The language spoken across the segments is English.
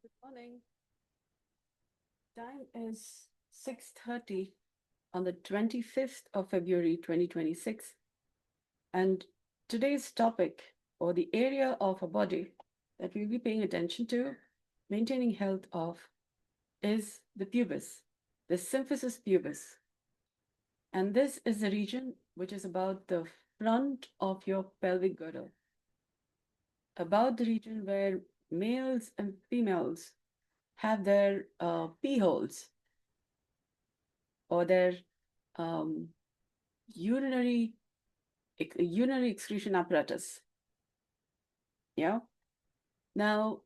Good morning. Time is 6:30 on the 25th of February 2026, and today's topic, or the area of a body that we'll be paying attention to, maintaining health of, is the pubis, the symphysis pubis. And this is the region which is about the front of your pelvic girdle, about the region where males and females have their pee holes or their um, urinary urinary excretion apparatus. Yeah. Now,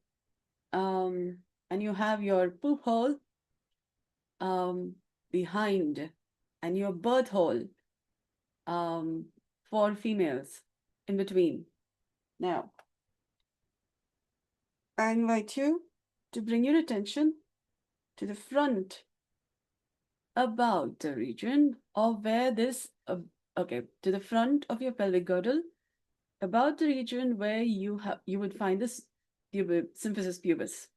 and you have your poop hole um, behind, and your birth hole um, for females in between. Now, I invite you to bring your attention to the front, about the region of where this, okay, to the front of your pelvic girdle, about the region where you would find this symphysis pubis.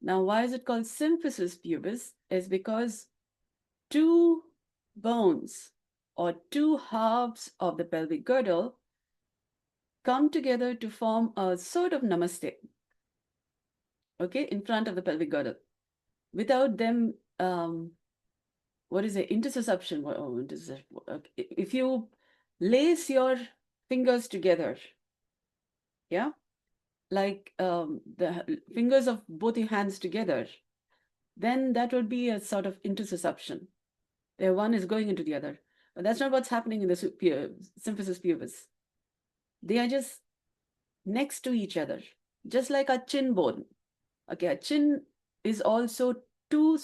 Now, why is it called symphysis pubis? Is because two bones or two halves of the pelvic girdle come together to form a sort of namaste, okay, in front of the pelvic girdle. Without them, what is it? Intersusception. If you lace your fingers together, yeah, like the fingers of both your hands together, then that would be a sort of intersusception. Where one is going into the other. But that's not what's happening in the symphysis pubis. They are just next to each other, just like a chin bone. Okay, a chin is also two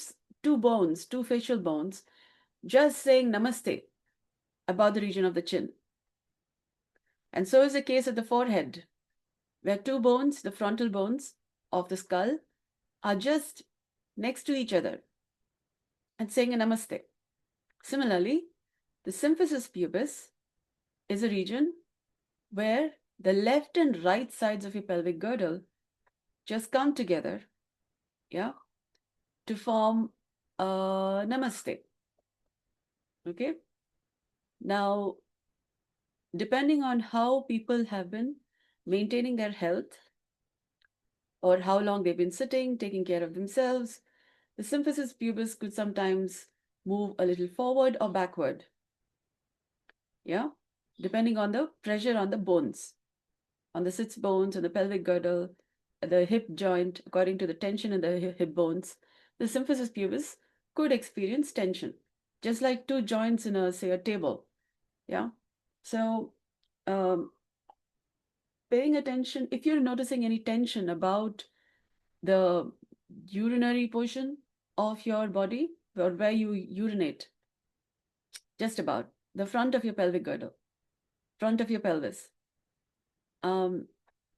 bones, two facial bones, just saying namaste about the region of the chin. And so is the case at the forehead, where two bones, the frontal bones of the skull, are just next to each other and saying a namaste. Similarly, the symphysis pubis is a region where the left and right sides of your pelvic girdle just come together, yeah, to form a namaste. Okay. Now, depending on how people have been maintaining their health or how long they've been sitting, taking care of themselves, the symphysis pubis could sometimes move a little forward or backward. Yeah. Depending on the pressure on the bones, on the sits bones, on the pelvic girdle, the hip joint, according to the tension in the hip bones, the symphysis pubis could experience tension, just like two joints in a, say, a table. Yeah. So, um, paying attention, if you're noticing any tension about the urinary portion of your body or where you urinate, just about the front of your pelvic girdle, front of your pelvis, um,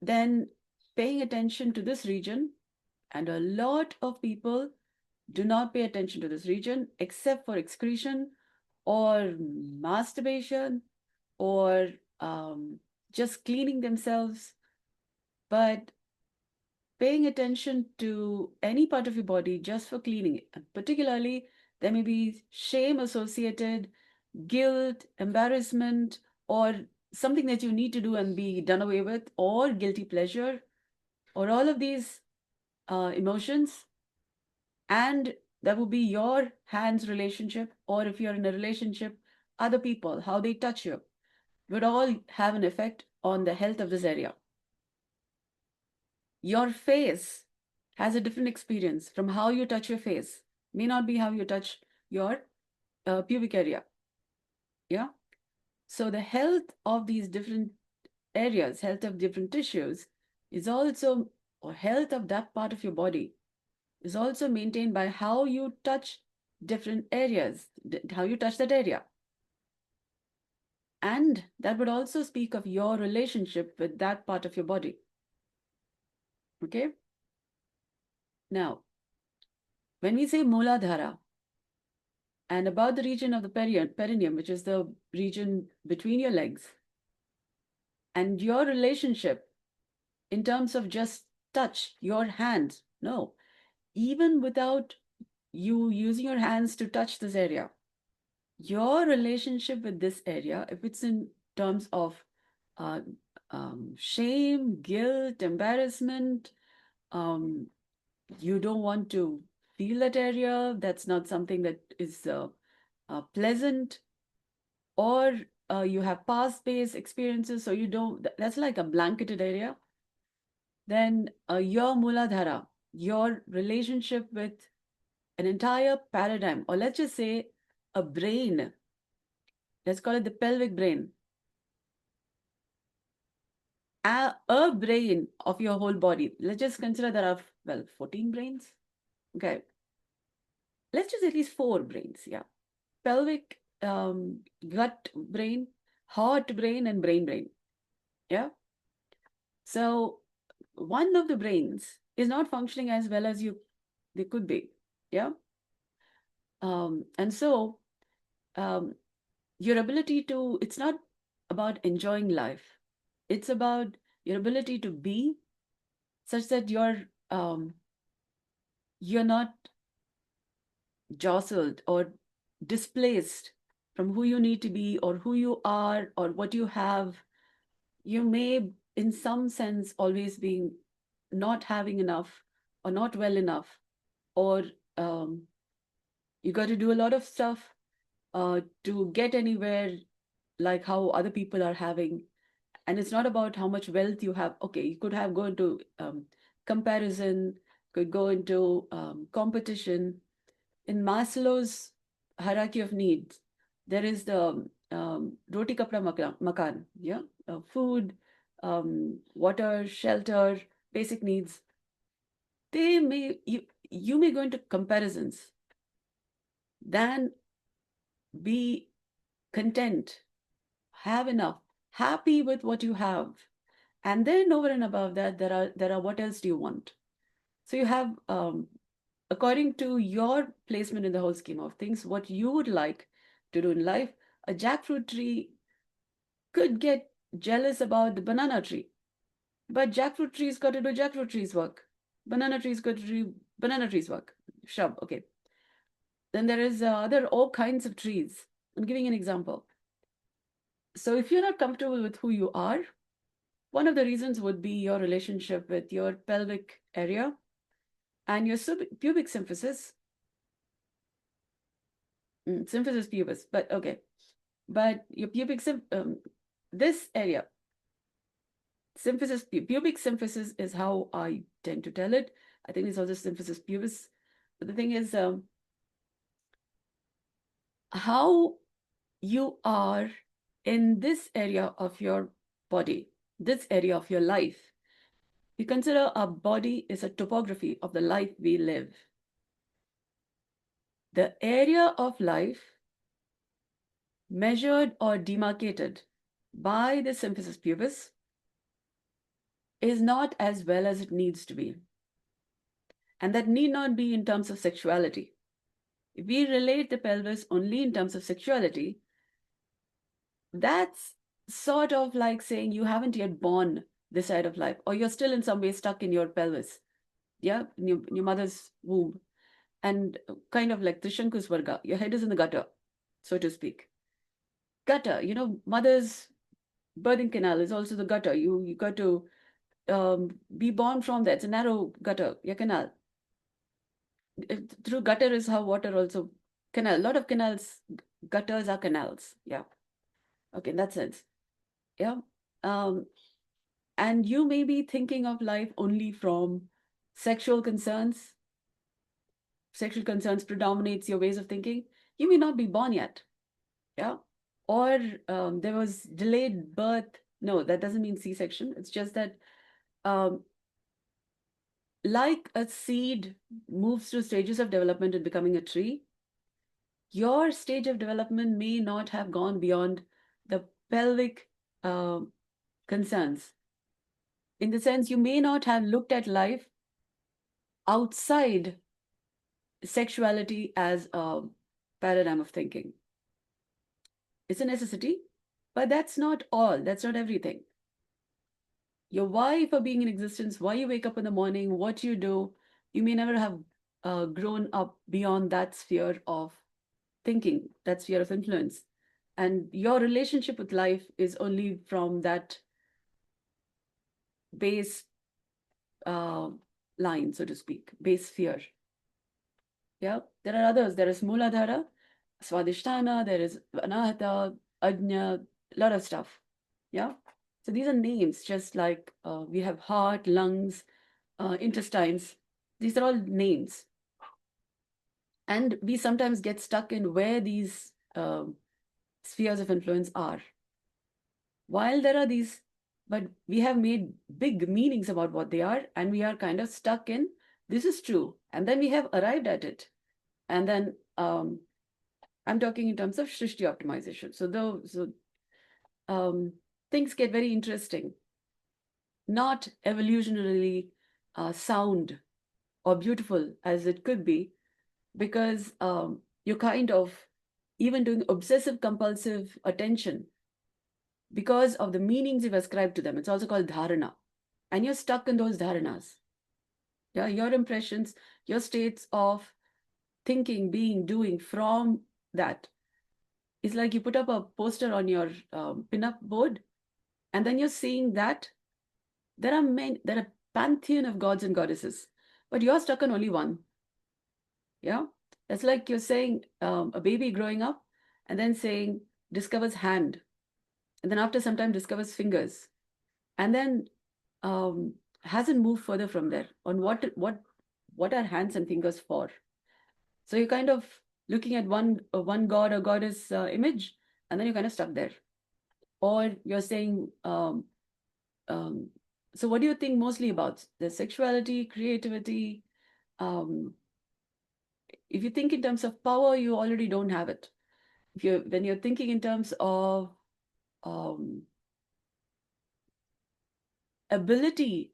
then paying attention to this region, and a lot of people do not pay attention to this region except for excretion or masturbation or just cleaning themselves. But paying attention to any part of your body just for cleaning it, and particularly there may be shame associated, guilt, embarrassment, or something that you need to do and be done away with, or guilty pleasure, or all of these emotions. And that would be your hands relationship, or if you're in a relationship, other people, how they touch you, would all have an effect on the health of this area. Your face has a different experience from how you touch your face, may not be how you touch your pubic area. Yeah. So the health of these different areas, health of different tissues, is also, or health of that part of your body is also maintained by how you touch different areas, how you touch that area. And that would also speak of your relationship with that part of your body. Okay. Now, when we say Mooladhara, and about the region of the perineum, which is the region between your legs, and your relationship in terms of just touch, your hands No, even without you using your hands to touch this area, your relationship with this area, if it's in terms of uh, shame, guilt, embarrassment, um, you don't want to feel that area, that's not something that is pleasant, or you have past based experiences, so you don't, that's like a blanketed area, then your muladhara, your relationship with an entire paradigm, or let's just say a brain, let's call it the pelvic brain, a brain of your whole body. Let's just consider there are, well, 14 brains. Okay. Let's just at least 4 brains. Yeah. Pelvic, gut brain, heart brain, and brain. Yeah. So one of the brains is not functioning as well as they could be. Yeah. And so um, your ability to, it's not about enjoying life. It's about your ability to be such that you're not jostled or displaced from who you need to be or who you are or what you have. You may, in some sense, always being not having enough or not well enough, or um, you got to do a lot of stuff to get anywhere, like how other people are having. And it's not about how much wealth you have. Okay, you could have go into comparison, could go into competition. In Maslow's hierarchy of needs, there is the roti kapda makan, yeah, food, water, shelter, basic needs. They may you may go into comparisons than be content, have enough, happy with what you have, and then over and above that, there are what else do you want? So you have according to your placement in the whole scheme of things, what you would like to do in life. A jackfruit tree could get jealous about the banana tree, but jackfruit tree's got to do jackfruit tree's work. Banana tree's got to do banana tree's work. Shrub, okay. Then there is other all kinds of trees. I'm giving an example. So if you're not comfortable with who you are, one of the reasons would be your relationship with your pelvic area and your pubic symphysis. Symphysis pubis, but okay. But your this area, pubic symphysis is how I tend to tell it. I think it's also symphysis pubis. But the thing is, how you are in this area of your body, this area of your life. We consider our body is a topography of the life we live. The area of life measured or demarcated by the symphysis pubis is not as well as it needs to be. And that need not be in terms of sexuality. If we relate the pelvis only in terms of sexuality, that's sort of like saying you haven't yet born this side of life, or you're still in some way stuck in your pelvis, yeah, in your mother's womb. And kind of like Trishanku's Varga, your head is in the gutter, so to speak. Gutter, mother's birthing canal is also the gutter. You got to be born from that. It's a narrow gutter, your canal. Through gutter is how water also canal. A lot of canals, gutters are canals. Yeah. Okay, in that sense. Yeah. Um, and you may be thinking of life only from sexual concerns. Sexual concerns predominates your ways of thinking. You may not be born yet. Yeah. Or there was delayed birth. No, that doesn't mean C-section. It's just that um, like a seed moves through stages of development and becoming a tree, your stage of development may not have gone beyond the pelvic uh, concerns. In the sense, you may not have looked at life outside sexuality as a paradigm of thinking. It's a necessity, but that's not all. That's not everything. Your why for being in existence, why you wake up in the morning, what you do, You may never have grown up beyond that sphere of thinking, that sphere of influence. And your relationship with life is only from that base uh, line, so to speak, base sphere. Yeah, there are others. There is Mooladhara, Swadhisthana, there is Anahata, Ajna, a lot of stuff. Yeah. So these are names, just like we have heart, lungs, intestines. These are all names. And we sometimes get stuck in where these spheres of influence are. While there are these, but we have made big meanings about what they are, and we are kind of stuck in this is true. And then we have arrived at it. And then I'm talking in terms of Shrishti optimization. So things get very interesting, not evolutionarily sound or beautiful as it could be, because you're kind of even doing obsessive compulsive attention because of the meanings you've ascribed to them. It's also called dharana. And you're stuck in those dharanas. Yeah, your impressions, your states of thinking, being, doing from that. It's like you put up a poster on your pin-up board, and then you're seeing that there are pantheon of gods and goddesses, but you're stuck on only one. Yeah, that's like you're saying a baby growing up, and then saying discovers hand, and then after some time discovers fingers, and then um, hasn't moved further from there on what are hands and fingers for. So you're kind of looking at one god or goddess image, and then you're kind of stuck there. Or you're saying, um, so what do you think mostly about? The sexuality, creativity. Um, if you think in terms of power, you already don't have it. If you When you're thinking in terms of um, ability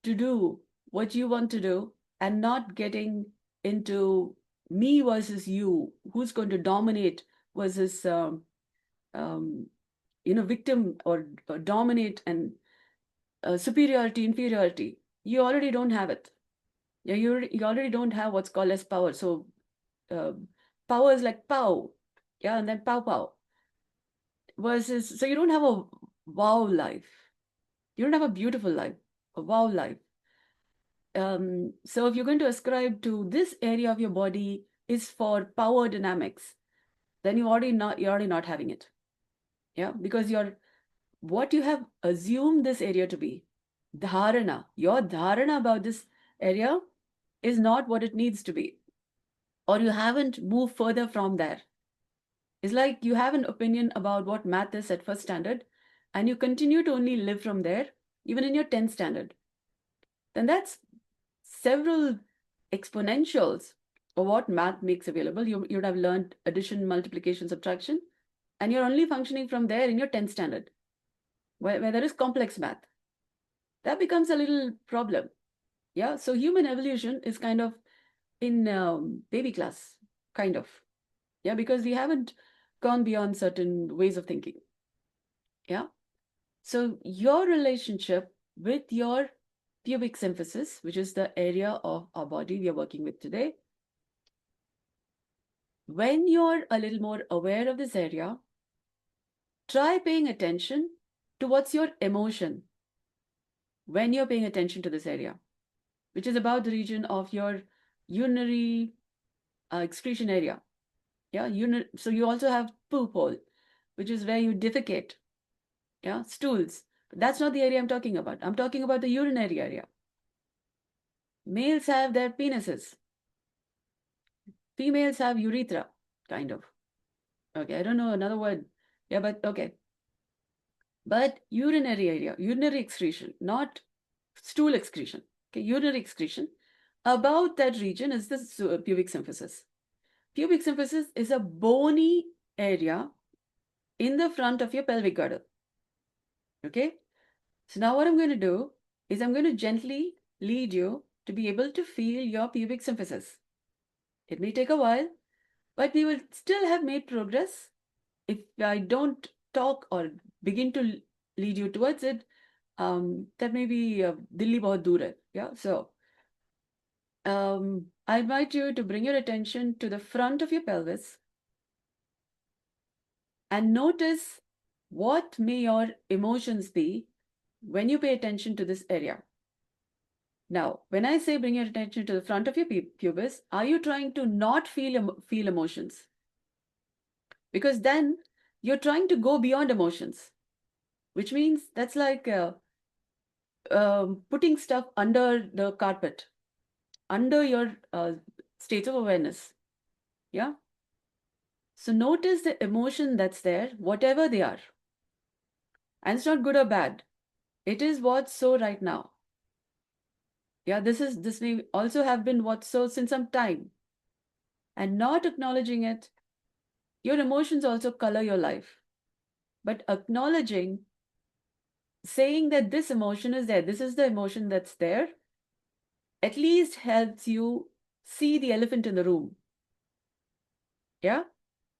to do what you want to do and not getting into me versus you, who's going to dominate versus um, victim or dominate, and superiority, inferiority. You already don't have it. Yeah, you already don't have what's called as power. So uh, power is like pow, yeah, and then pow pow. Versus, so you don't have a wow life. You don't have a beautiful life, a wow life. So if you're going to ascribe to this area of your body is for power dynamics, then you're already not having it. Yeah, because what you have assumed this area to be, dharana, your dharana about this area is not what it needs to be, or you haven't moved further from there. It's like you have an opinion about what math is at first standard, and you continue to only live from there, even in your 10th standard. Then that's several exponentials of what math makes available. You would have learned addition, multiplication, subtraction, and you're only functioning from there in your 10th standard, where there is complex math. That becomes a little problem. Yeah, so human evolution is kind of in baby class, kind of. Yeah, because we haven't gone beyond certain ways of thinking. Yeah. So your relationship with your pubic symphysis, which is the area of our body we are working with today, when you're a little more aware of this area, try paying attention to what's your emotion when you're paying attention to this area, which is about the region of your urinary excretion area. Yeah, so you also have poop hole, which is where you defecate. Yeah, stools. But that's not the area I'm talking about. I'm talking about the urinary area. Males have their penises. Females have urethra, kind of. Okay, I don't know another word. Yeah, but okay. But urinary area, urinary excretion, not stool excretion. Okay, urinary excretion. About that region is the pubic symphysis. Pubic symphysis is a bony area in the front of your pelvic girdle. Okay, so now what I'm going to do is I'm going to gently lead you to be able to feel your pubic symphysis. It may take a while, but we will still have made progress if I don't talk or begin to lead you towards it. That may be Dilli bahut dur hai. Yeah, so I invite you to bring your attention to the front of your pelvis and notice what may your emotions be when you pay attention to this area. Now, when I say bring your attention to the front of your pubis, are you trying to not feel emotions? Because then you're trying to go beyond emotions, which means that's like putting stuff under the carpet, under your state of awareness. Yeah. So notice the emotion that's there, whatever they are. And it's not good or bad. It is what's so right now. Yeah, this may also have been what's so since some time. And not acknowledging it, your emotions also color your life. But acknowledging, saying that this emotion is there, this is the emotion that's there, at least helps you see the elephant in the room. Yeah?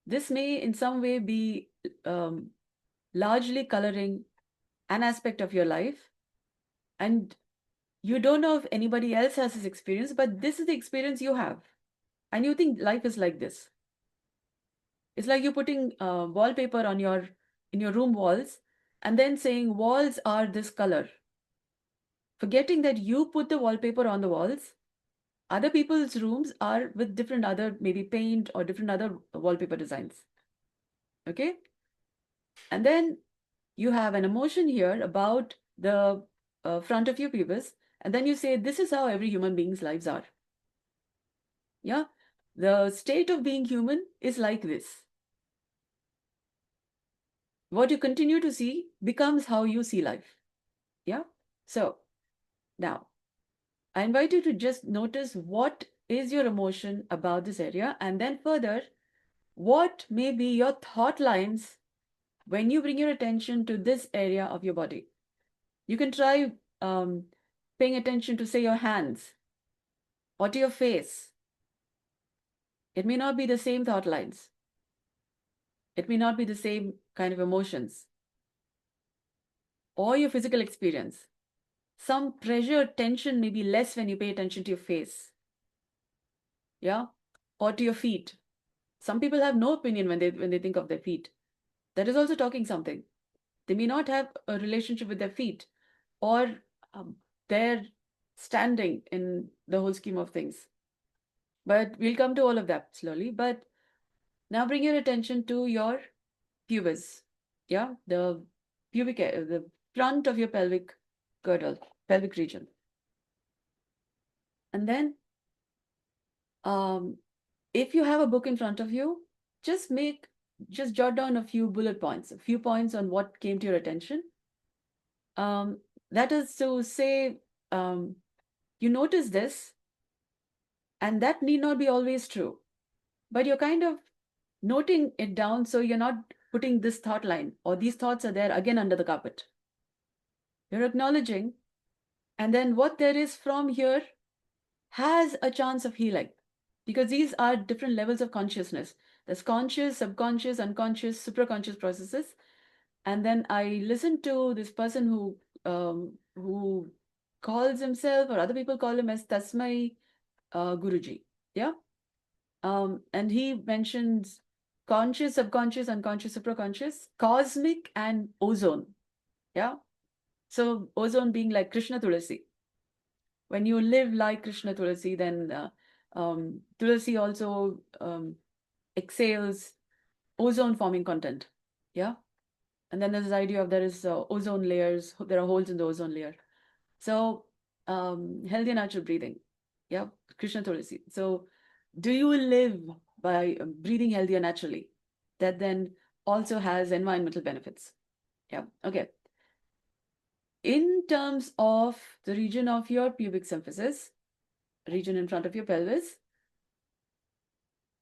This may in some way be largely coloring an aspect of your life. And you don't know if anybody else has this experience, but this is the experience you have. And you think life is like this. It's like you're putting wallpaper on in your room walls and then saying walls are this color. Forgetting that you put the wallpaper on the walls, other people's rooms are with different other, maybe paint or different other wallpaper designs. Okay? And then you have an emotion here about the front of your pubis, and then you say, this is how every human being's lives are. Yeah? The state of being human is like this. What you continue to see becomes how you see life. Yeah? So, now, I invite you to just notice what is your emotion about this area, and then further, what may be your thought lines when you bring your attention to this area of your body. You can try paying attention to, say, your hands or to your face. It may not be the same thought lines. It may not be the same kind of emotions or your physical experience. Some pressure, tension may be less when you pay attention to your face. Yeah? Or to your feet. Some people have no opinion when they think of their feet. That is also talking something. They may not have a relationship with their feet or their standing in the whole scheme of things. But we'll come to all of that slowly. But now bring your attention to your pubis. Yeah, the the front of your pelvic girdle, pelvic region. And then if you have a book in front of you, just jot down a few bullet points, a few points on what came to your attention. That is to say, you notice this, and that need not be always true, but you're kind of noting it down so you're not putting this thought line or these thoughts are there again under the carpet. You're acknowledging, and then what there is from here has a chance of healing because these are different levels of consciousness. There's conscious, subconscious, unconscious, supraconscious processes. And then I listened to this person who calls himself, or other people call him as Tasmai Guruji. Yeah. And he mentions conscious, subconscious, unconscious, supraconscious, cosmic, and ozone. Yeah. So ozone being like Krishna Tulasi. When you live like Krishna Tulasi, then Tulasi also exhales ozone forming content. Yeah. And then there's this idea of there is ozone layers, there are holes in the ozone layer. So healthy and natural breathing. Yeah. Krishna Tulasi. So do you live by breathing healthier naturally? That then also has environmental benefits. Yeah. Okay. In terms of the region of your pubic symphysis, region in front of your pelvis,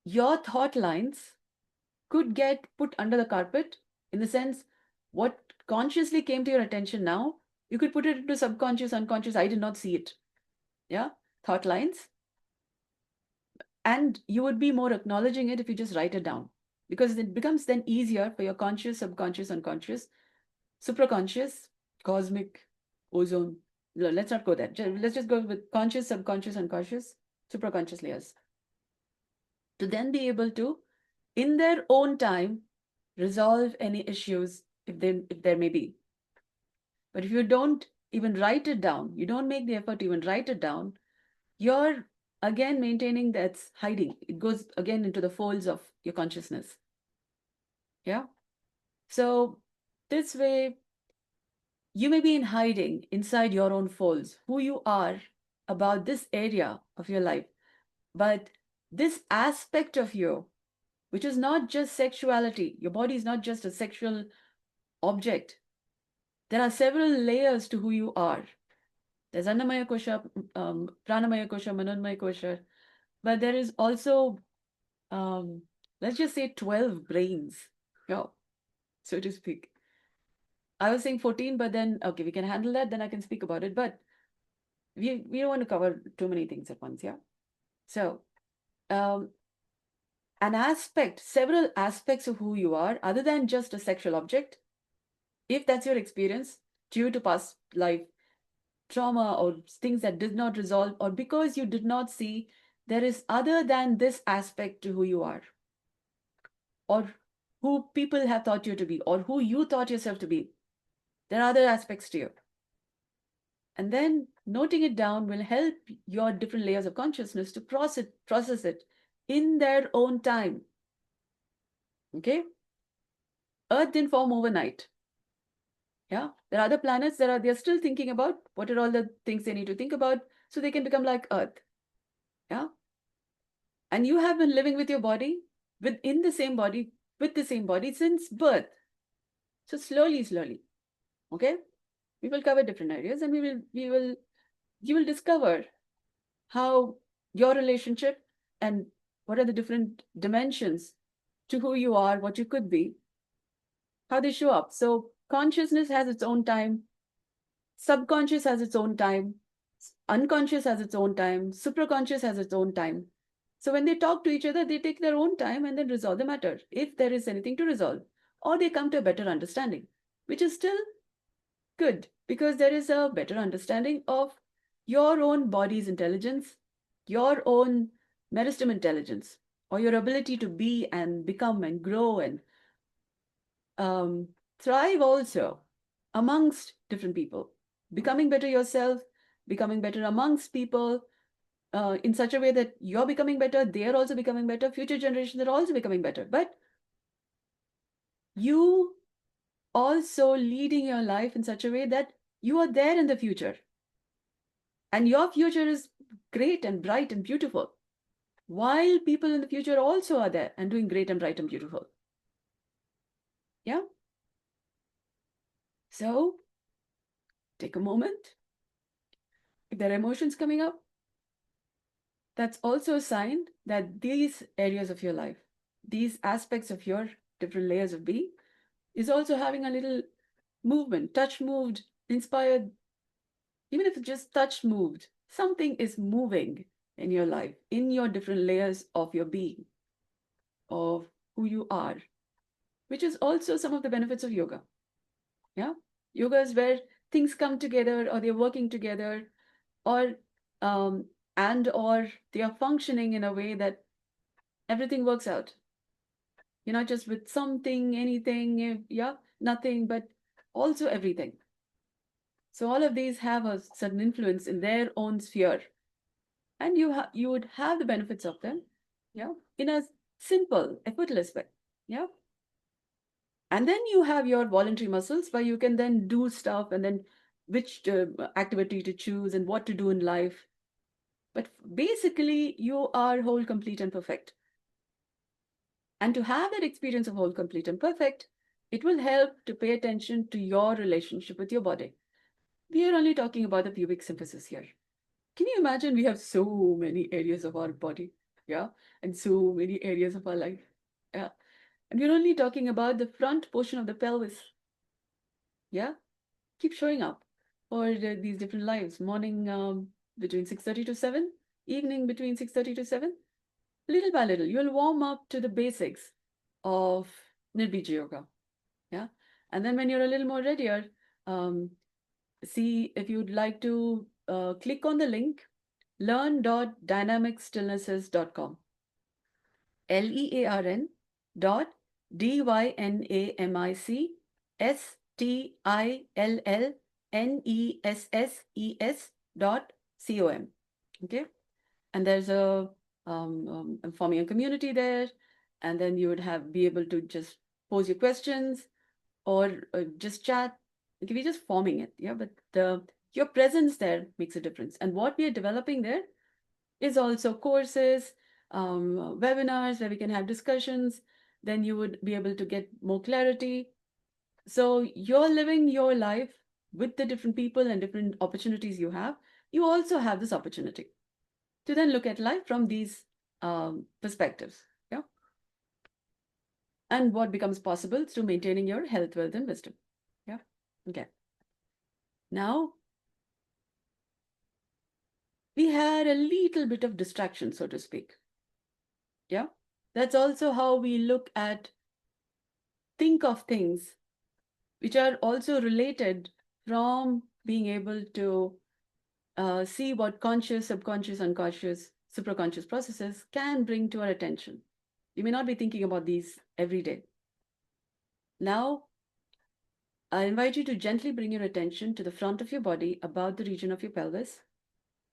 your thought lines could get put under the carpet in the sense what consciously came to your attention now, you could put it into subconscious, unconscious. I did not see it. Yeah. Thought lines. And you would be more acknowledging it if you just write it down because it becomes then easier for your conscious, subconscious, unconscious, supraconscious, cosmic, ozone. Let's not go there. Let's just go with conscious, subconscious, unconscious, supraconscious layers, to then be able to, in their own time, resolve any issues if there may be. But if you don't even write it down, you don't make the effort to even write it down, you're again maintaining that's hiding. It goes again into the folds of your consciousness. Yeah. So this way, you may be in hiding inside your own folds, who you are about this area of your life. But this aspect of you, which is not just sexuality, your body is not just a sexual object. There are several layers to who you are. There's Annamaya Kosha, Pranamaya Kosha, Manonmaya Kosha, but there is also, let's just say 12 brains, yeah, so to speak. I was saying 14, but then, okay, we can handle that, then I can speak about it. But we don't want to cover too many things at once, yeah? So, um, several aspects of who you are, other than just a sexual object, if that's your experience, due to past life trauma or things that did not resolve, or because you did not see there is other than this aspect to who you are, or who people have thought you to be, or who you thought yourself to be. There are other aspects to you. And then noting it down will help your different layers of consciousness to process it in their own time. Okay? Earth didn't form overnight. Yeah? There are other planets that they're still thinking about what are all the things they need to think about so they can become like Earth. Yeah? And you have been living with your body, within the same body, with the same body since birth. So slowly, okay? We will cover different areas, and you will discover how your relationship and what are the different dimensions to who you are, what you could be, how they show up. So consciousness has its own time, subconscious has its own time, unconscious has its own time, supraconscious has its own time. So when they talk to each other, they take their own time and then resolve the matter, if there is anything to resolve, or they come to a better understanding, which is still good because there is a better understanding of your own body's intelligence, your own meristem intelligence, or your ability to be and become and grow and thrive also amongst different people, becoming better yourself, becoming better amongst people, in such a way that you're becoming better, they're also becoming better, future generations are also becoming better. But you also leading your life in such a way that you are there in the future. And your future is great and bright and beautiful, while people in the future also are there and doing great and bright and beautiful. Yeah? So take a moment. If there are emotions coming up, that's also a sign that these areas of your life, these aspects of your different layers of being, is also having a little movement, touch moved, inspired. Even if it's just touch moved, something is moving in your life, in your different layers of your being, of who you are, which is also some of the benefits of yoga. Yeah. Yoga is where things come together, or they're working together, or or they are functioning in a way that everything works out. You're not just with something, anything, yeah, nothing, but also everything. So all of these have a certain influence in their own sphere, and you would have the benefits of them, yeah, in a simple, effortless way, yeah. And then you have your voluntary muscles where you can then do stuff, and then which activity to choose and what to do in life. But basically, you are whole, complete, and perfect. And to have that experience of whole, complete, and perfect, it will help to pay attention to your relationship with your body. We are only talking about the pubic symphysis here. Can you imagine we have so many areas of our body, yeah, and so many areas of our life, yeah, and we're only talking about the front portion of the pelvis, yeah. Keep showing up for these different lives. Morning between 6:30 to 7, evening between 6:30 to 7. Little by little, you'll warm up to the basics of Nirbeeja Yoga, yeah. And then when you're a little more readier, see if you'd like to click on the link. learn.dynamicstillnesses.com. LEARN dot DYNAMICSTILLNESSES.com. Okay. And there's I'm forming a community there, and then you would be able to just pose your questions or just chat. Okay, we're just forming it, yeah. But your presence there makes a difference. And what we are developing there is also courses, webinars where we can have discussions. Then you would be able to get more clarity. So you're living your life with the different people and different opportunities you have. You also have this opportunity to then look at life from these perspectives. Yeah. And what becomes possible through maintaining your health, wealth, and wisdom. Yeah. Okay. Now, we had a little bit of distraction, so to speak. Yeah. That's also how we think of things which are also related from being able to see what conscious, subconscious, unconscious, supraconscious processes can bring to our attention. You may not be thinking about these every day. Now, I invite you to gently bring your attention to the front of your body, about the region of your pelvis.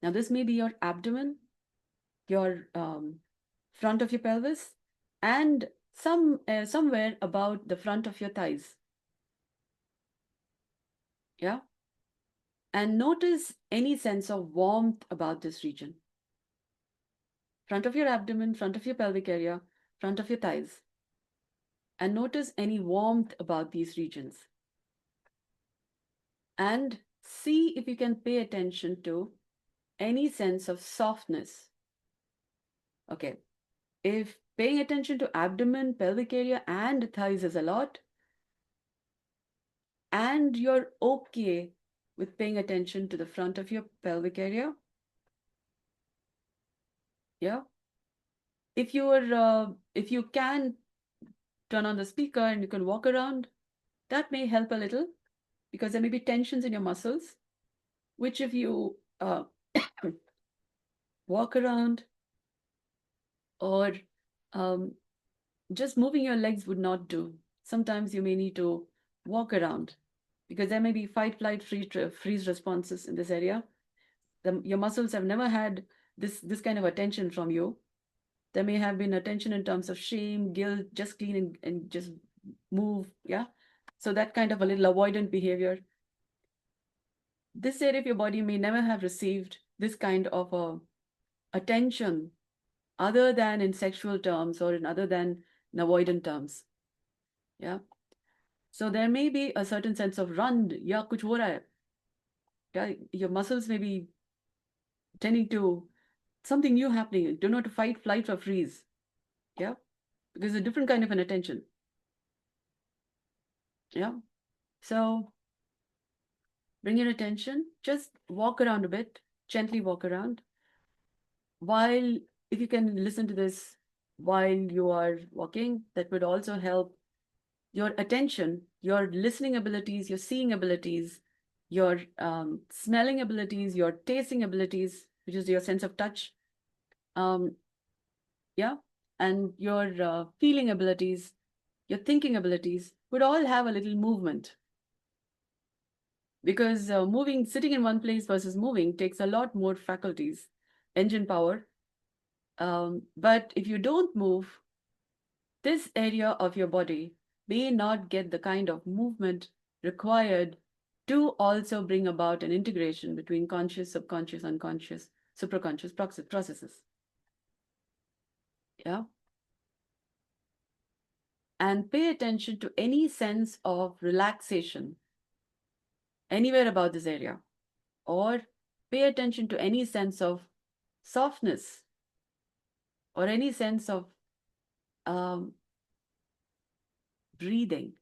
Now, this may be your abdomen, your front of your pelvis, and somewhere about the front of your thighs. Yeah. And notice any sense of warmth about this region. Front of your abdomen, front of your pelvic area, front of your thighs. And notice any warmth about these regions. And see if you can pay attention to any sense of softness. Okay. If paying attention to abdomen, pelvic area, and thighs is a lot, and you're okay with paying attention to the front of your pelvic area, yeah. If you can turn on the speaker and you can walk around, that may help a little, because there may be tensions in your muscles, which if you walk around or um, just moving your legs would not do. Sometimes you may need to walk around because there may be fight, flight, freeze responses in this area. Your muscles have never had this kind of attention from you. There may have been attention in terms of shame, guilt, just clean and just move. Yeah. So that kind of a little avoidant behavior. This area of your body may never have received this kind of attention other than in sexual terms or in other than in avoidant terms. Yeah. So there may be a certain sense of run, yeah, kuch ho raha hai. Yeah, your muscles may be tending to something new happening. Do not fight, flight, or freeze. Yeah. Because a different kind of an attention. Yeah. So bring your attention, just walk around a bit, gently walk around. While, if you can listen to this while you are walking, that would also help your attention, your listening abilities, your seeing abilities, your smelling abilities, your tasting abilities, which is your sense of touch. Yeah. And your feeling abilities, your thinking abilities would all have a little movement. Because sitting in one place versus moving takes a lot more faculties, engine power. But if you don't move, this area of your body may not get the kind of movement required to also bring about an integration between conscious, subconscious, unconscious, supraconscious processes. Yeah. And pay attention to any sense of relaxation anywhere about this area, or pay attention to any sense of softness or any sense of um, breathing.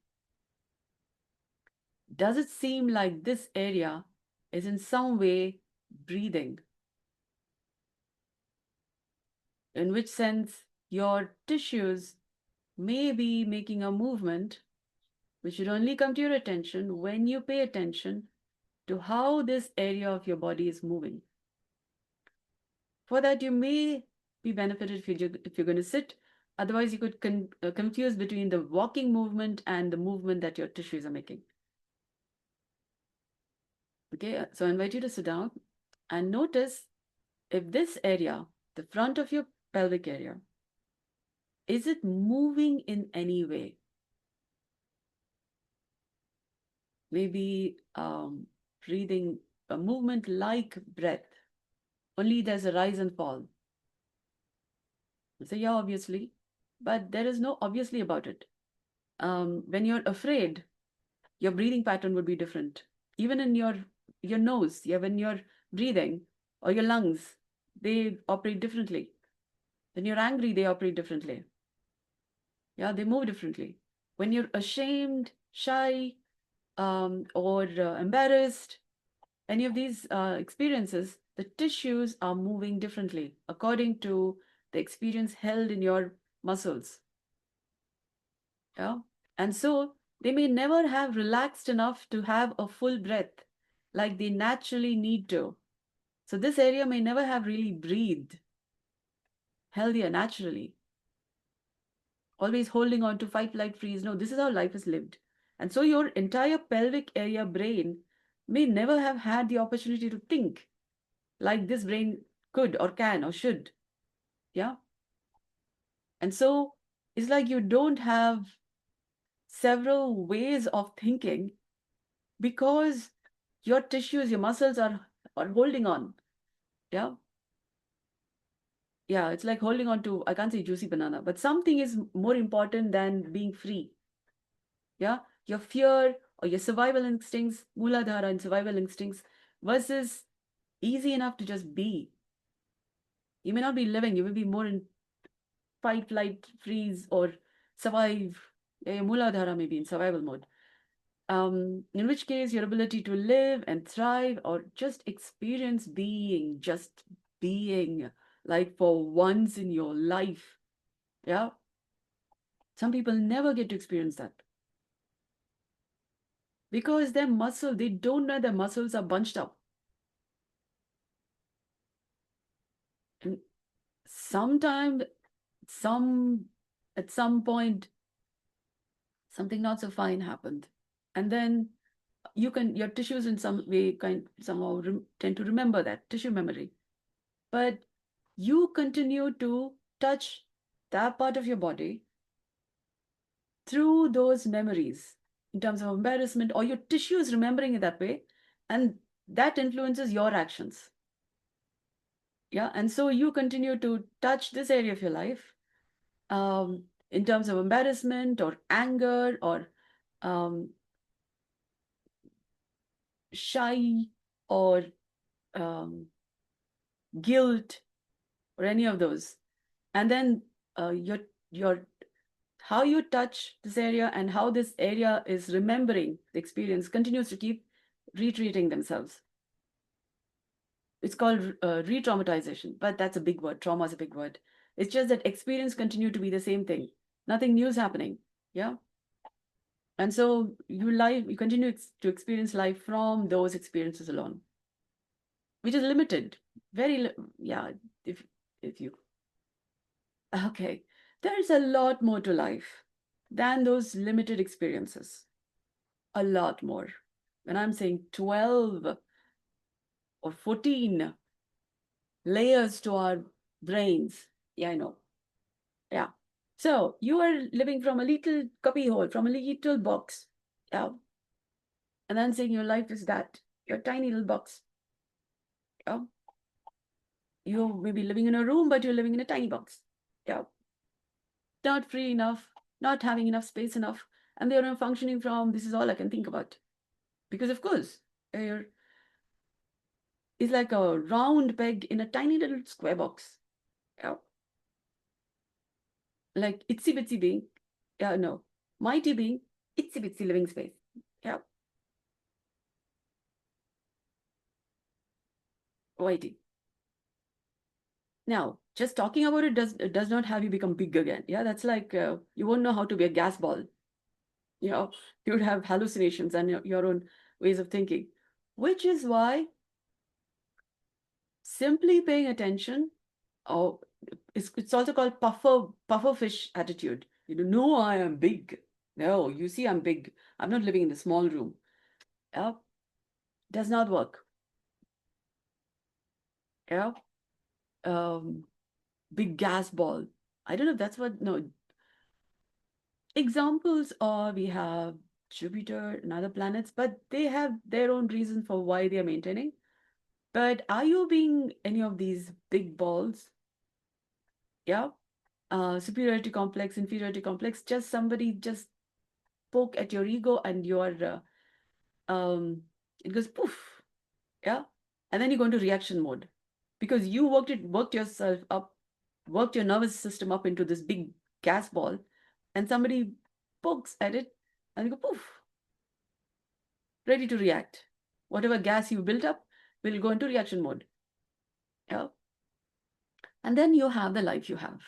Does it seem like this area is in some way breathing? In which sense your tissues may be making a movement, which should only come to your attention when you pay attention to how this area of your body is moving. For that, you may be benefited if you're going to sit. Otherwise, you could confuse between the walking movement and the movement that your tissues are making. Okay, so I invite you to sit down and notice if this area, the front of your pelvic area, is it moving in any way? Maybe breathing, a movement like breath, only there's a rise and fall. You say, yeah, obviously, but there is no obviously about it. When you're afraid, your breathing pattern would be different. Even in your nose, yeah, when you're breathing, or your lungs, they operate differently. When you're angry, they operate differently. Yeah, they move differently. When you're ashamed, shy, or embarrassed, any of these experiences, the tissues are moving differently according to the experience held in your muscles. Yeah. And so they may never have relaxed enough to have a full breath like they naturally need to. So this area may never have really breathed healthier naturally, always holding on to fight, flight, freeze. No, this is how life is lived. And so your entire pelvic area brain may never have had the opportunity to think like this brain could or can or should. Yeah. And so it's like you don't have several ways of thinking because your tissues, your muscles are holding on. Yeah. Yeah. It's like holding on to, I can't say juicy banana, but something is more important than being free. Yeah. Your fear or your survival instincts, Muladhara and survival instincts versus easy enough to just be. You may not be living, you may be more in fight, flight, freeze, or survive. Yeah, your Muladhara may be in survival mode. In which case, your ability to live and thrive or just experience being, just being, like for once in your life. Yeah. Some people never get to experience that because their muscle, they don't know their muscles are bunched up. And sometime, at some point, something not so fine happened. And then your tissues in some way somehow tend to remember that tissue memory. But you continue to touch that part of your body through those memories in terms of embarrassment, or your tissue is remembering it that way, and that influences your actions. Yeah. And so you continue to touch this area of your life in terms of embarrassment or anger or um, shy or um, guilt or any of those. And then your how you touch this area and how this area is remembering the experience continues to keep retreating themselves. It's called re-traumatization, but that's a big word. Trauma is a big word. It's just that experience continue to be the same thing. Nothing new is happening. Yeah. And so you continue to experience life from those experiences alone, which is limited. Yeah. If you Okay, there's a lot more to life than those limited experiences. A lot more. When I'm saying 12 or 14 layers to our brains, yeah, I know. Yeah. So you are living from a little cubby hole, from a little box. Yeah. And I'm saying your life is that, your tiny little box. Yeah. You may be living in a room, but you're living in a tiny box. Yeah. Not free enough, not having enough space enough, and they're not functioning from this is all I can think about. Because of course, air is like a round peg in a tiny little square box. Yeah. Like itsy bitsy being. Yeah, no. Mighty being, itsy bitsy living space. Yeah. Mighty. Now, just talking about it does not have you become big again. Yeah, that's like you won't know how to be a gas ball. You know, you would have hallucinations and your own ways of thinking, which is why simply paying attention Or it's also called puffer fish attitude. No, I am big. No, you see, I'm big. I'm not living in a small room. Yeah, does not work. Yeah, um, big gas ball. I don't know if that's what. No, examples are we have Jupiter and other planets, but they have their own reason for why they are maintaining. But are you being any of these big balls? Yeah. Superiority complex, inferiority complex, just somebody just poke at your ego and it goes poof. Yeah. And then you go into reaction mode because you worked yourself up, worked your nervous system up into this big gas ball, and somebody pokes at it and you go poof, ready to react. Whatever gas you built up will go into reaction mode. Yeah. And then you have the life you have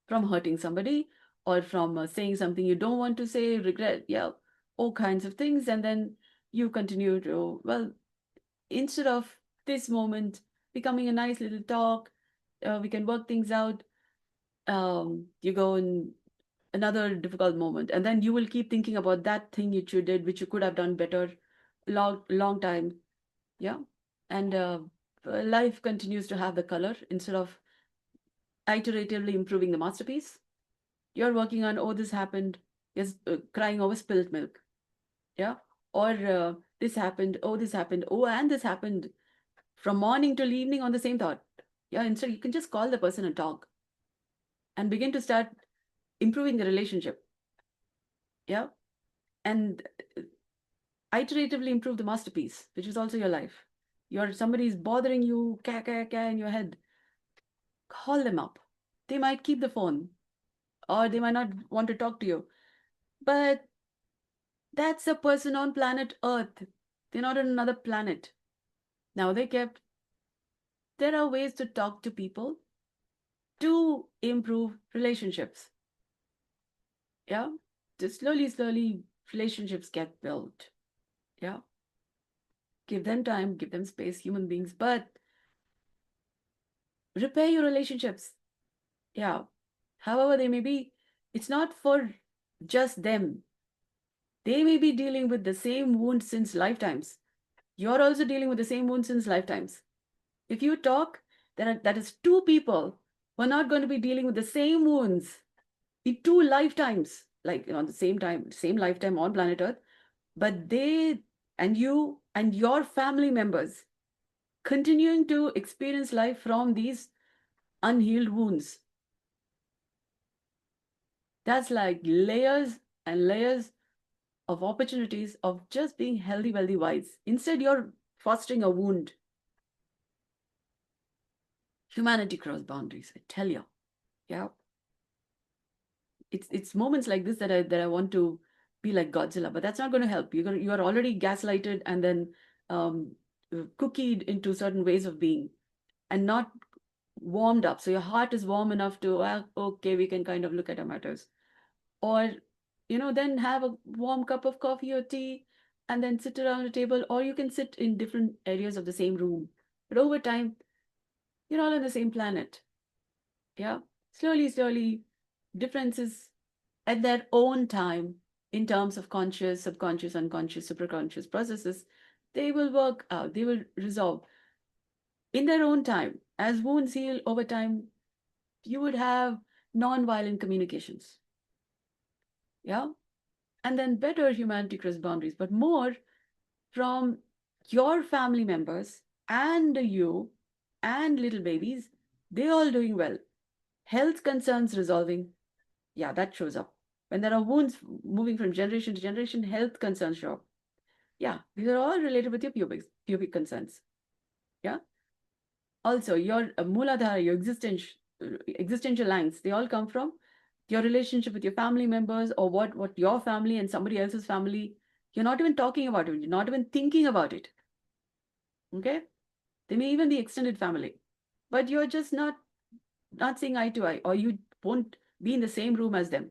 from hurting somebody or from saying something you don't want to say, regret, yeah, all kinds of things. And then you continue to, well, instead of this moment becoming a nice little talk, we can work things out. You go in another difficult moment, and then you will keep thinking about that thing which you did, which you could have done better, long time. Yeah. And life continues to have the color instead of iteratively improving the masterpiece. You're working on, oh, this happened, yes, crying over spilled milk. Yeah. Or this happened, oh, this happened, oh, and this happened, from morning till evening on the same thought. Yeah. Instead, you can just call the person and talk and begin to start improving the relationship. Yeah. And iteratively improve the masterpiece, which is also your life. Somebody is bothering you, in your head. Call them up. They might keep the phone or they might not want to talk to you. But that's a person on planet Earth. They're not on another planet. Now there are ways to talk to people to improve relationships. Yeah. Just slowly, relationships get built. Yeah. Give them time, give them space, human beings, but repair your relationships. Yeah. However they may be, it's not for just them. They may be dealing with the same wound since lifetimes. You're also dealing with the same wound since lifetimes. If you talk, that is two people who are not going to be dealing with the same wounds in two lifetimes, like on the same lifetime on planet Earth, but they and you and your family members continuing to experience life from these unhealed wounds. That's like layers and layers of opportunities of just being healthy, wealthy, wise. Instead, you're fostering a wound. Humanity cross boundaries, I tell you. Yeah. It's moments like this that I want to be like Godzilla, but that's not going to help. You are already gaslighted and then um, cookied into certain ways of being and not warmed up. So your heart is warm enough to, well, okay, we can kind of look at our matters. Or, then have a warm cup of coffee or tea and then sit around a table, or you can sit in different areas of the same room. But over time, you're all on the same planet. Yeah. Slowly, differences at their own time in terms of conscious, subconscious, unconscious, superconscious processes, they will work out, they will resolve in their own time. As wounds heal over time, you would have non-violent communications. Yeah. And then better humanity cross boundaries, but more from your family members and you and little babies, they all doing well. Health concerns resolving. Yeah, that shows up. When there are wounds moving from generation to generation, health concerns show up. Yeah, these are all related with your pubic concerns. Yeah. Also, your Mooladhara, your existential lines, they all come from your relationship with your family members or what your family and somebody else's family. You're not even talking about it. You're not even thinking about it. Okay. They may even be extended family, but you're just not seeing eye to eye, or you won't be in the same room as them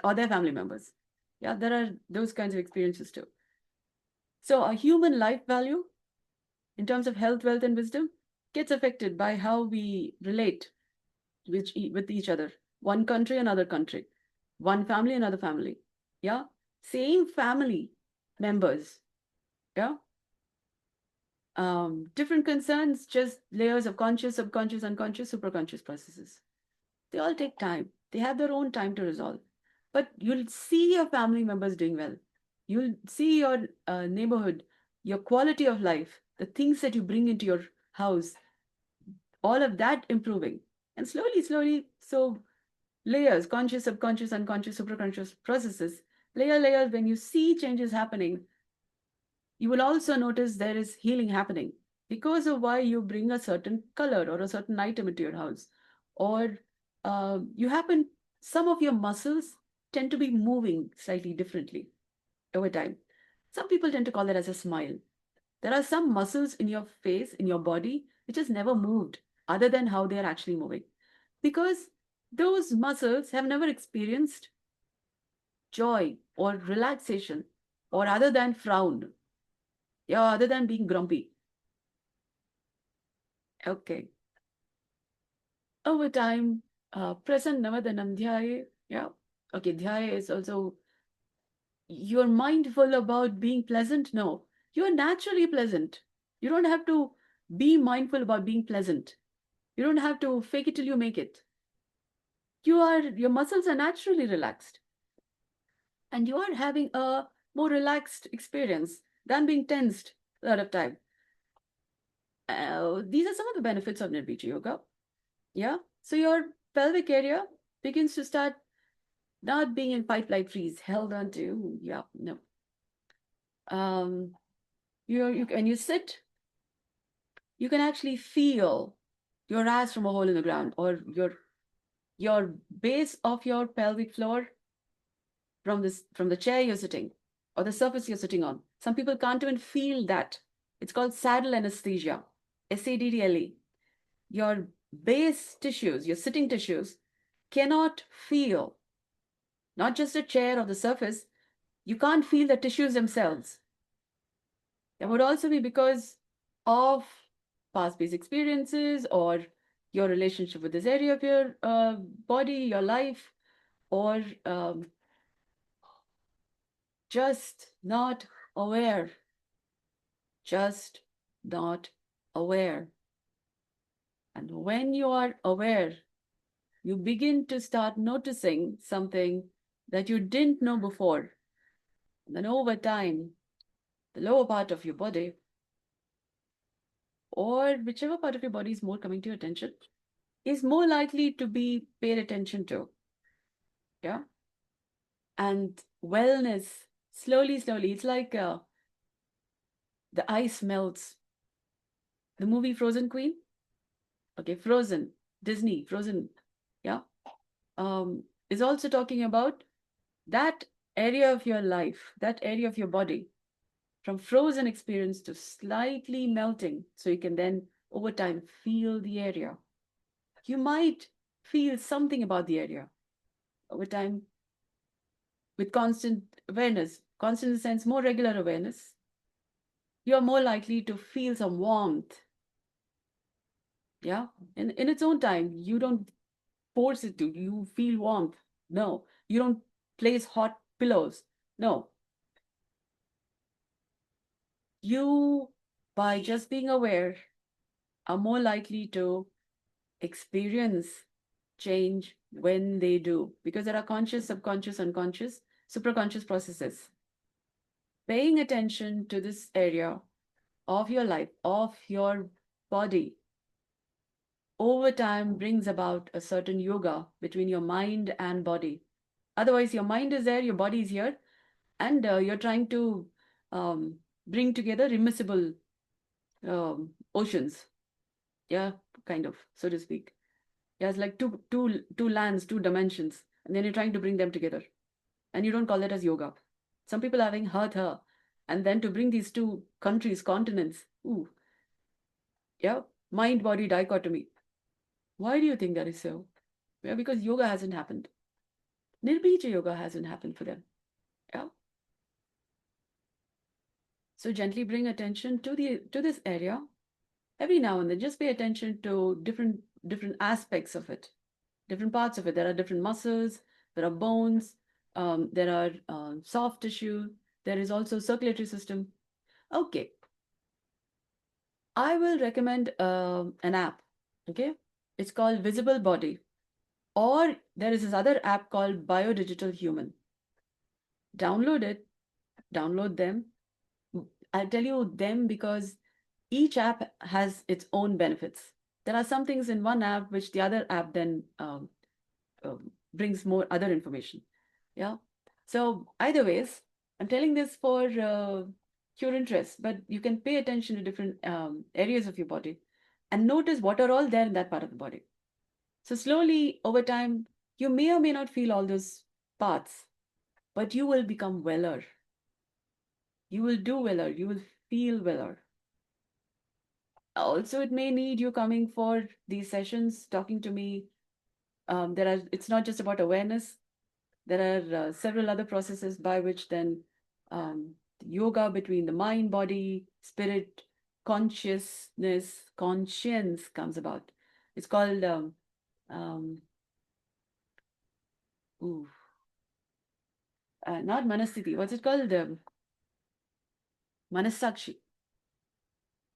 or their family members. Yeah, there are those kinds of experiences too. So a human life value in terms of health, wealth, and wisdom, gets affected by how we relate with each other. One country, another country. One family, another family. Yeah. Same family members. Yeah. Different concerns, just layers of conscious, subconscious, unconscious, superconscious processes. They all take time. They have their own time to resolve. But you'll see your family members doing well. You'll see your neighborhood, your quality of life, the things that you bring into your house, all of that improving. And slowly, slowly, so layers, conscious, subconscious, unconscious, superconscious processes, layer, when you see changes happening, you will also notice there is healing happening because of why you bring a certain color or a certain item into your house. Or you happen, some of your muscles tend to be moving slightly differently over time. Some people tend to call that as a smile. There are some muscles in your face, in your body, which has never moved other than how they are actually moving. Because those muscles have never experienced joy or relaxation or other than frown, yeah, other than being grumpy. Okay. Over time, present navadanam dhyaye. Yeah. Okay, dhyaya is also you're mindful about being pleasant. No, you're naturally pleasant. You don't have to be mindful about being pleasant. You don't have to fake it till you make it. Your muscles are naturally relaxed, and you are having a more relaxed experience than being tensed a lot of time. These are some of the benefits of Nirbeeja Yoga. Yeah. So your pelvic area begins to start not being in fight, flight, freeze, held on to. Yeah, no. Um, you when you sit, you can actually feel your ass from a hole in the ground, or your base of your pelvic floor from the chair you're sitting, or the surface you're sitting on. Some people can't even feel that. It's called saddle anesthesia, SADDLE. Your base tissues, your sitting tissues, cannot feel not just a chair or the surface, you can't feel the tissues themselves. That would also be because of past based experiences or your relationship with this area of your body, your life, or just not aware. Just not aware. And when you are aware, you begin to start noticing something that you didn't know before. And then over time, the lower part of your body, or whichever part of your body is more coming to your attention, is more likely to be paid attention to. Yeah. And wellness, slowly, slowly, it's like the ice melts. The movie Frozen Queen, okay, Frozen, Disney, Frozen, yeah, is also talking about that area of your life, that area of your body, from frozen experience to slightly melting, so you can then over time feel the area. You might feel something about the area over time with constant awareness, constant in the sense more regular awareness. You're more likely to feel some warmth. Yeah. In its own time, you don't force it to, you feel warmth. No, you don't place hot pillows. No, you, by just being aware, are more likely to experience change when they do, because there are conscious, subconscious, unconscious, superconscious processes. Paying attention to this area of your life, of your body, over time brings about a certain yoga between your mind and body. Otherwise, your mind is there, your body is here, and you're trying to bring together immiscible oceans. Yeah, kind of, so to speak. Yeah, it's like two lands, two dimensions, and then you're trying to bring them together. And you don't call that as yoga. Some people are having hurt her. And then to bring these two countries, continents, ooh, yeah, mind body dichotomy. Why do you think that is so? Yeah, because yoga hasn't happened. Nirbeeja yoga hasn't happened for them. Yeah. So gently bring attention to this area Every now and then, just pay attention to different aspects of it, different parts of it. There are different muscles, there are bones, there are soft tissue, there is also circulatory system. Okay, I will recommend an app. Okay, it's called Visible Body, or there is this other app called Biodigital Human. Download it, download them. I'll tell you them because each app has its own benefits. There are some things in one app which the other app then brings more other information. Yeah. So either ways, I'm telling this for your interest, but you can pay attention to different areas of your body and notice what are all there in that part of the body. So slowly over time, you may or may not feel all those parts, but you will become weller. You will do weller. You will feel weller. Also, it may need you coming for these sessions, talking to me. It's not just about awareness. There are several other processes by which then yoga between the mind, body, spirit, consciousness, conscience comes about. It's called um, ooh, not manasthiti. What's it called? Manasakshi.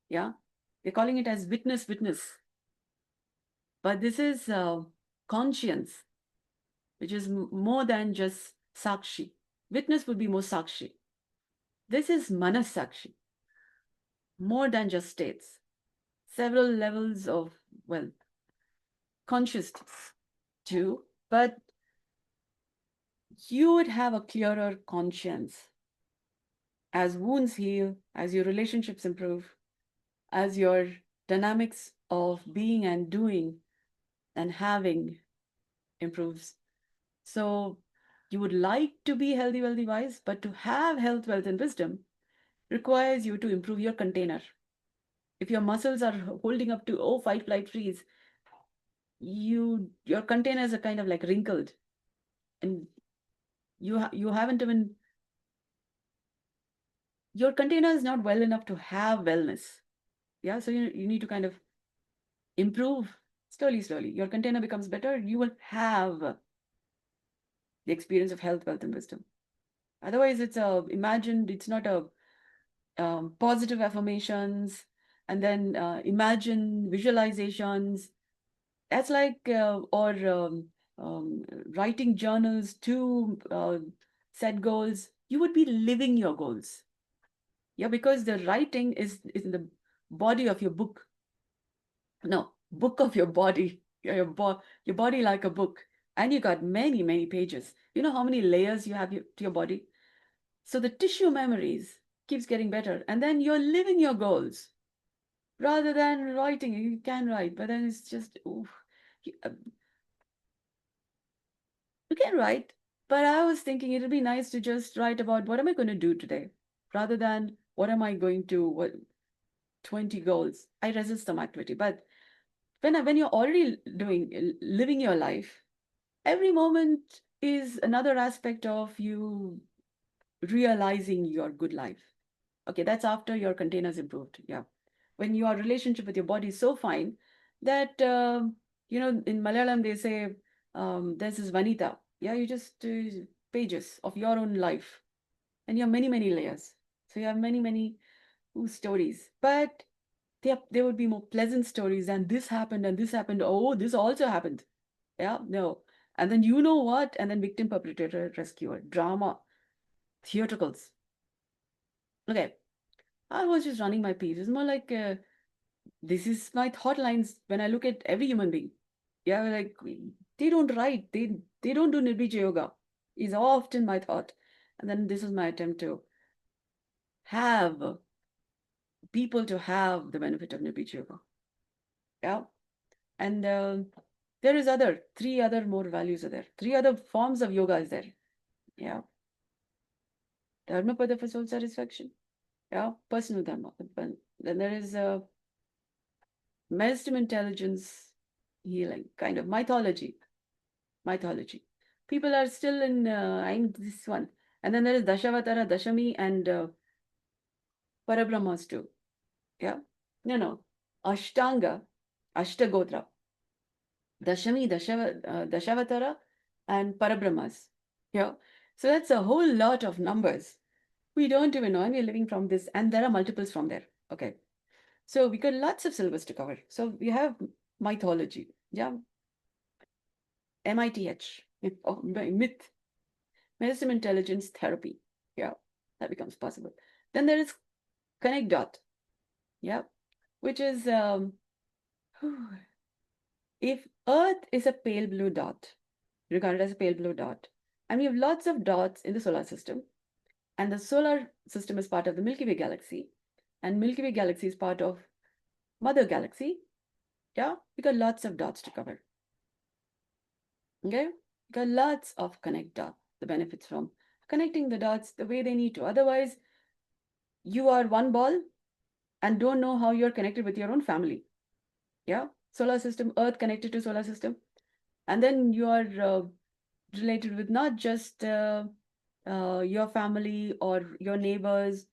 Yeah, they're calling it as witness, witness. But this is conscience, which is more than just sakshi. Witness would be more sakshi. This is manasakshi, more than just states. Several levels of, well, consciousness too, but you would have a clearer conscience as wounds heal, as your relationships improve, as your dynamics of being and doing and having improves. So you would like to be healthy, wealthy, wise, but to have health, wealth, and wisdom requires you to improve your container. If your muscles are holding up to, oh, fight, flight, freeze, your containers are kind of like wrinkled, and you haven't even, your container is not well enough to have wellness. Yeah, so you need to kind of improve slowly, slowly. Your container becomes better, you will have the experience of health, wealth, and wisdom. Otherwise, it's a imagined, it's not a positive affirmations and then imagine visualizations. That's like, or writing journals to set goals. You would be living your goals. Yeah, because the writing is in the body of your book. No, book of your body. Your body like a book. And you got many, many pages. You know how many layers you have to your body? So the tissue memories keeps getting better. And then you're living your goals rather than writing. You can write, but then it's just, oof. You, you can write, but I was thinking it'd be nice to just write about what am I going to do today rather than what am I going to, what 20 goals. I resist some activity, but when you're already doing living your life, every moment is another aspect of you realizing your good life. Okay, that's after your containers improved. Yeah, when your relationship with your body is so fine that in Malayalam they say there's this vanita. Yeah, you just pages of your own life, and you have many, many layers. So you have many, many stories, but there would be more pleasant stories and this happened and this happened. Oh, this also happened. Yeah, no. And then you know what? And then victim, perpetrator, rescuer, drama, theatricals. Okay, I was just running my piece. It's more like this is my thought lines when I look at every human being. Yeah, like they don't write, they don't do Nirbeeja Yoga. Is often my thought. And then this is my attempt to have people to have the benefit of Nirbeeja Yoga. Yeah. And there is three other more values are there. Three other forms of yoga is there. Yeah. Dharma pada for soul satisfaction. Yeah. Personal dharma. Then there is wisdom, intelligence, healing, kind of mythology. Mythology. People are still in, I'm this one. And then there is Dashavatara, Dashami, and Parabrahmas too. Yeah. No, no. Ashtanga, Ashtagotra, Dashami, Dashavatara, and Parabrahmas. Yeah. So that's a whole lot of numbers. We don't even know, and we're living from this, and there are multiples from there. Okay. So we got lots of syllabus to cover. So we have mythology. Yeah. MITH. Oh, myth. Medicine intelligence therapy. Yeah. That becomes possible. Then there is connect dot. Yeah. Which is if Earth is a pale blue dot, regarded as a pale blue dot, and we have lots of dots in the solar system, and the solar system is part of the Milky Way galaxy, and Milky Way galaxy is part of Mother Galaxy. Yeah, we got lots of dots to cover. Okay, we got lots of connect dots. The benefits from connecting the dots the way they need to. Otherwise, you are one ball and don't know how you're connected with your own family. Yeah, solar system, Earth connected to solar system, and then you are related with not just your family or your neighbors,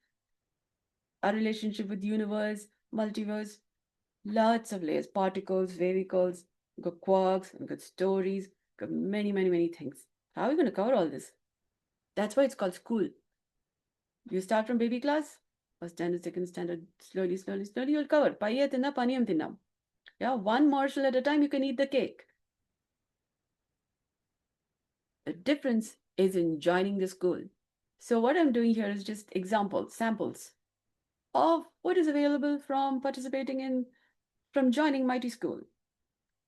a relationship with universe, multiverse, lots of layers, particles, vehicles, got quarks, got stories, got many, many, many things. How are we going to cover all this? That's why it's called school. You start from baby class, first standard, second standard, slowly, slowly, slowly, you'll cover. Paiya tinna, paniyam tinna. Yeah, one morsel at a time, you can eat the cake. The difference is in joining the school. So what I'm doing here is just examples, samples of what is available from participating in, from joining Mighty School.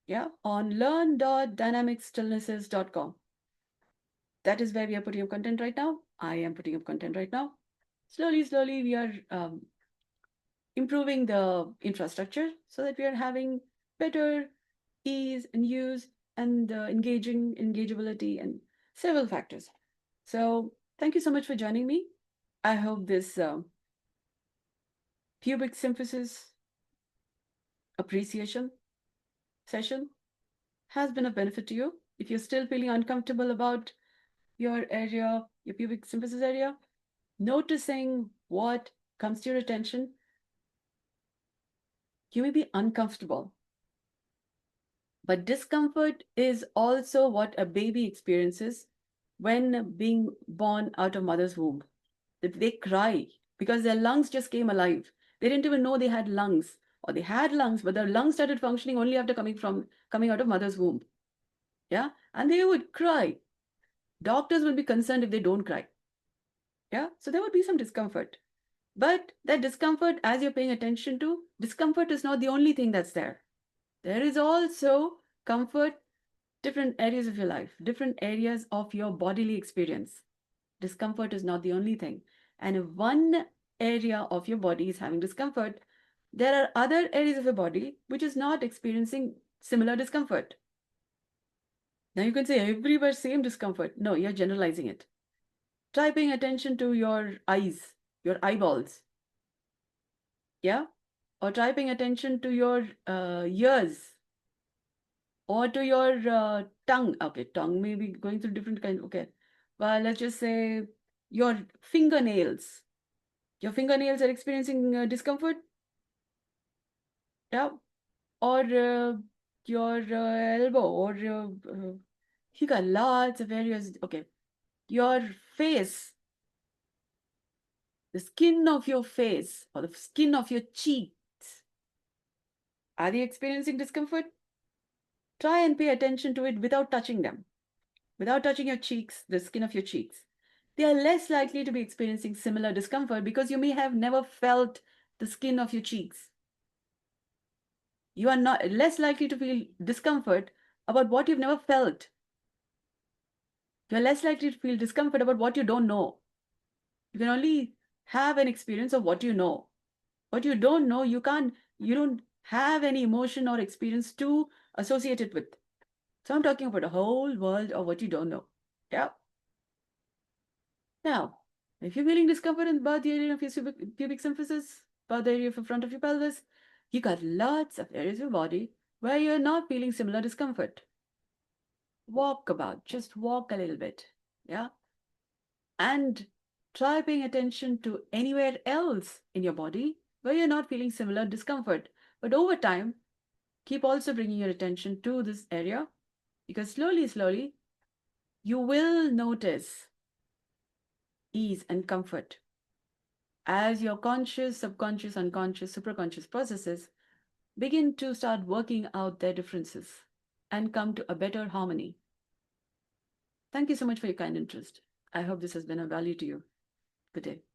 Yeah, on learn.dynamicstillnesses.com. That is where we are putting up content right now. I am putting up content right now. Slowly, slowly, we are improving the infrastructure so that we are having better ease and use and engageability and several factors. So thank you so much for joining me. I hope this pubic symphysis appreciation session has been of benefit to you. If you're still feeling uncomfortable about your area, your pubic symphysis area, noticing what comes to your attention, you may be uncomfortable. But discomfort is also what a baby experiences when being born out of mother's womb. They cry because their lungs just came alive. They didn't even know they had lungs, or they had lungs, but their lungs started functioning only after coming out of mother's womb. Yeah, and they would cry. Doctors will be concerned if they don't cry. Yeah, so there would be some discomfort. But that discomfort, as you're paying attention to, discomfort is not the only thing that's there. There is also comfort, different areas of your life, different areas of your bodily experience. Discomfort is not the only thing. And if one area of your body is having discomfort, there are other areas of your body which is not experiencing similar discomfort. Now you can say everywhere same discomfort. No, you're generalizing it. Try paying attention to your eyes, your eyeballs. Yeah? Or try paying attention to your ears or to your tongue. Okay, tongue may be going through different kinds. Okay. Well, let's just say your fingernails. Your fingernails are experiencing discomfort. Yeah. Or your elbow or you got lots of areas. Okay. Your face, the skin of your face or the skin of your cheeks. Are they experiencing discomfort? Try and pay attention to it without touching them, without touching your cheeks, the skin of your cheeks. They are less likely to be experiencing similar discomfort because you may have never felt the skin of your cheeks. You are not less likely to feel discomfort about what you've never felt. You're less likely to feel discomfort about what you don't know. You can only have an experience of what you know. What you don't know, you don't have any emotion or experience to associate it with. So I'm talking about a whole world of what you don't know. Yeah. Now, if you're feeling discomfort in about the area of your pubic symphysis, about the area of the front of your pelvis, you got lots of areas of your body where you're not feeling similar discomfort. Walk about, just walk a little bit. Yeah. And try paying attention to anywhere else in your body where you're not feeling similar discomfort. But over time, keep also bringing your attention to this area, because slowly, you will notice ease and comfort as your conscious, subconscious, unconscious, superconscious processes begin to start working out their differences and come to a better harmony. Thank you so much for your kind interest. I hope this has been of value to you. Good day.